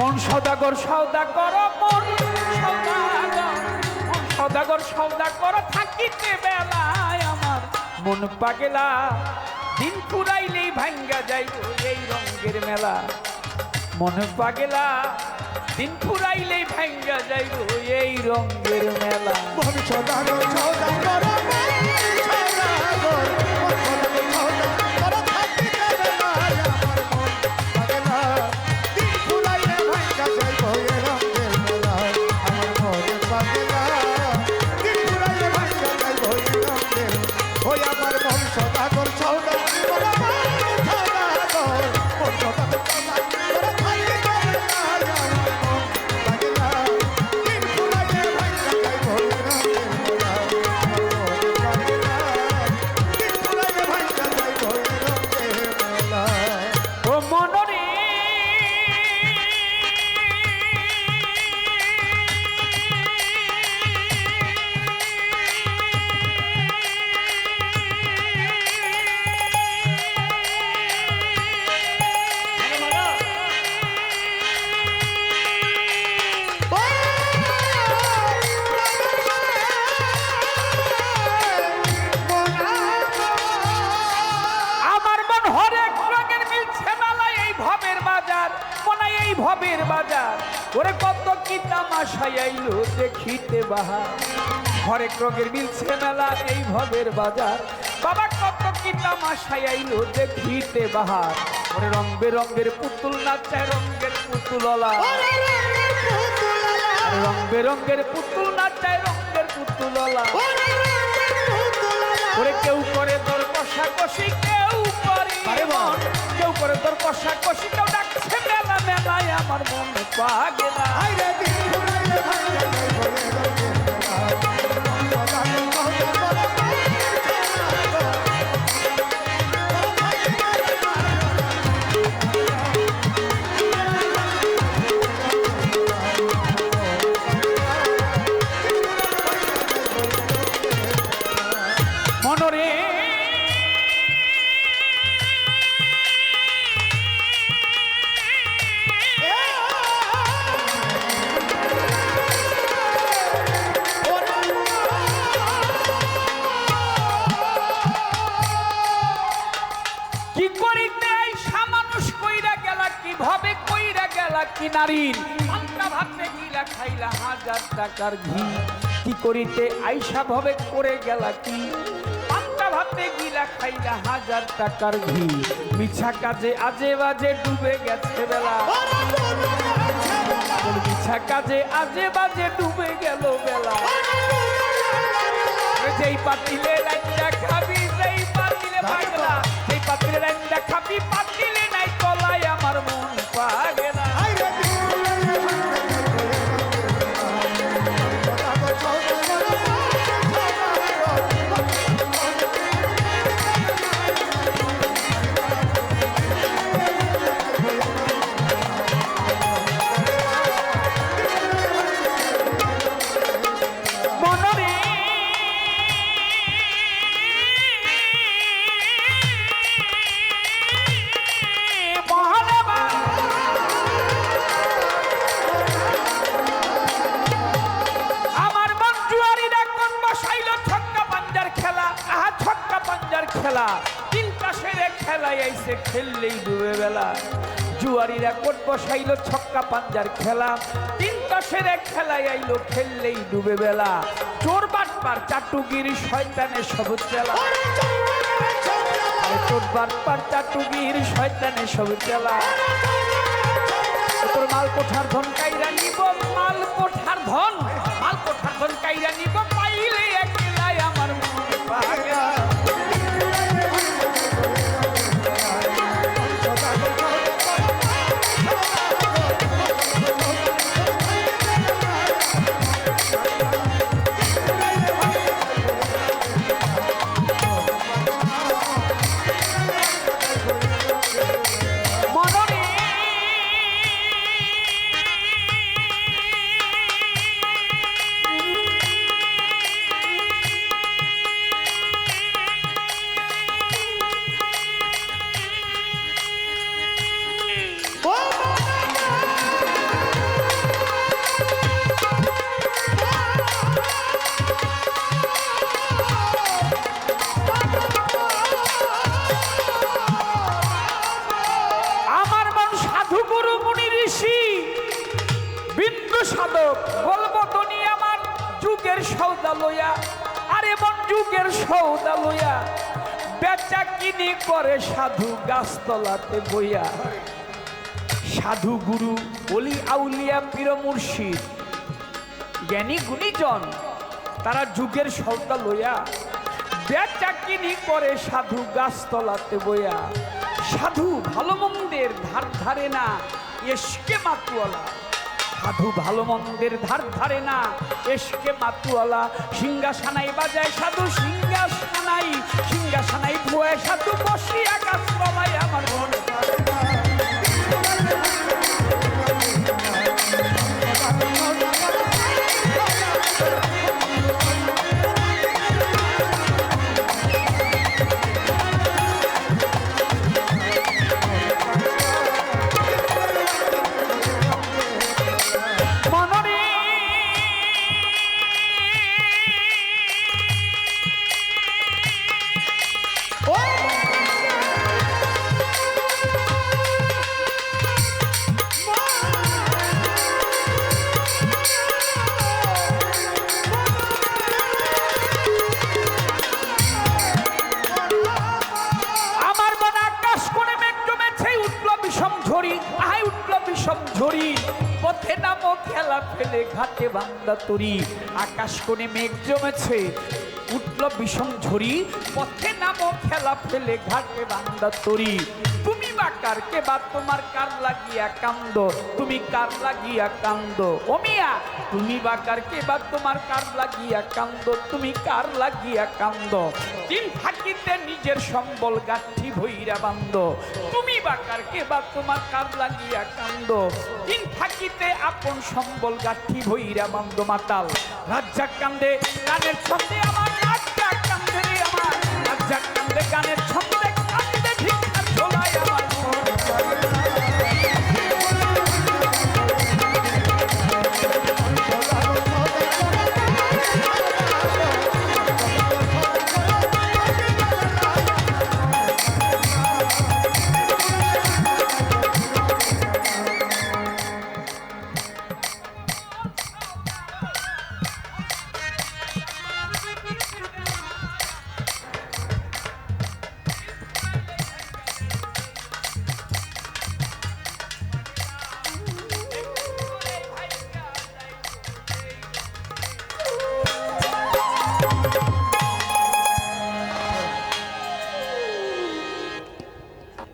মন সদাগর সৌদা কর, মন সদাগর, মন সদাগর সৌদা কর, থাকিতে বেলায় আমার মন পাগলা। দিন ফুরাইলেই ভাঙ্গা যাইব এই রঙের মেলা। মন পাগলা, দিন ফুরাইলেই ভাঙ্গা যাইব এই রঙের মেলা। মন সদাগর সৌদা কর, ভবের বাজার ওরে কত কি তামাশা আইলো দেখিতে বাহার। হরেক রঙের মিলছে মেলা এই ভবের বাজার, বাবা কত কি তামাশা আইলো দেখিতে বাহার। ওরে রং বেরঙের পুতুল নাচায় রঙের পুতুললা, রং বেরঙের পুতুল নাচায় রঙের পুতুললা। ওরে কেউ করে তোর কষাকষি, কেউ করে মন, কেউ করে তোর কষাকষি, কেউ ডাকছে মেলা মেলায় আমার মন পাগলা। মনরে কি করিতে আইসা মানুষ কইরা গেলা, কিভাবে কইরা গেলা কি নারীর পান্তা ভাতে গিলা খাইলা হাজার টাকার ঘি। কি করিতে আইসা ভাবে করে গেলা কি পান্তা ভাতে গিলা খাইলা হাজার টাকার ঘি। মিছা কাজে আজে বাজে ডুবে গেছে বেলা, মিছা কাজে আজে বাজে ডুবে গেল বেলা। যেই পাতিলে রান্না খাবি, যেই পাতিলে পাগলা, যেই পাতিলে রান্না খাবি, পাতিলে নাই তলায় আমার মন পাগলা। খেলা তিনটা সেরে খেলায় আইসে খেললেই ডুবে বেলা। জুয়ারিরা কোট বসাইলো ছক্কা পাঞ্জার খেলা, তিনটা সেরে খেলায় আইলো খেললেই ডুবে বেলা। চোর বাটপার চাটুগিরি শয়তানের সব চেলা, চোর বাটপার চাটুগিরি শয়তানের সব চেলা। তোর মাল কোঠার ধন কাইরা নিব, মাল কোঠার ধন, মাল কোঠার ধন কাইরা নিব, পাইলে একলাই আমার মন পাগলা। সাধক বলবো তনি আমার যুগের সৌদা লইয়া, আরে মন যুগের সৌদা লইয়া বেচা কিনি করে সাধু গাছতলাতে বইয়া। সাধু গুরু অলি আউলিয়া পীর মুর্শিদ জ্ঞানী গুণীজন তারা যুগের সৌদা লইয়া বেচা কিনি করে সাধু গাছতলাতে বইয়া। সাধু ভালো মন্দের ধার ধারে না এসকে মাতুয়ালা, সাধু ভালো মন্দের ধার ধারে না এসকে মাতুয়ালা। সিংহাসনাই বাজায় সাধু সিংহাসনাই, সিংহাসনাই ধোয়ে সাধু বসিয়া গাছতলায় আমার মনে ধরে না। ঝরি পথে নামো খেলা ফেলে ঘাটে বান্দা তরি। আকাশ কোণে মেঘ জমেছে উঠল বিষম ঝরি, পথে নামো খেলা ফেলে ঘাটে বান্দা তরি। তুমি বা কার, কে বা তোমার কার লাগিয়া কান্দ, তুমি কার লাগিয়া কান্দ ও মিয়া। তুমি বা কার, কে বা তোমার কার লাগিয়া কান্দ, তুমি কার লাগিয়া কান্দ। দিন থাকিতে নিজের সম্বল গাঠি ভৈরা বান্দ, তুমি বা কার, কে বা তোমার কার লাগিয়া কান্দ। দিন থাকিতে আপন সম্বল গাঠি ভৈরা বান্দ। মাতাল রাজ্জাক কান্দে কানের ছন্দে আমার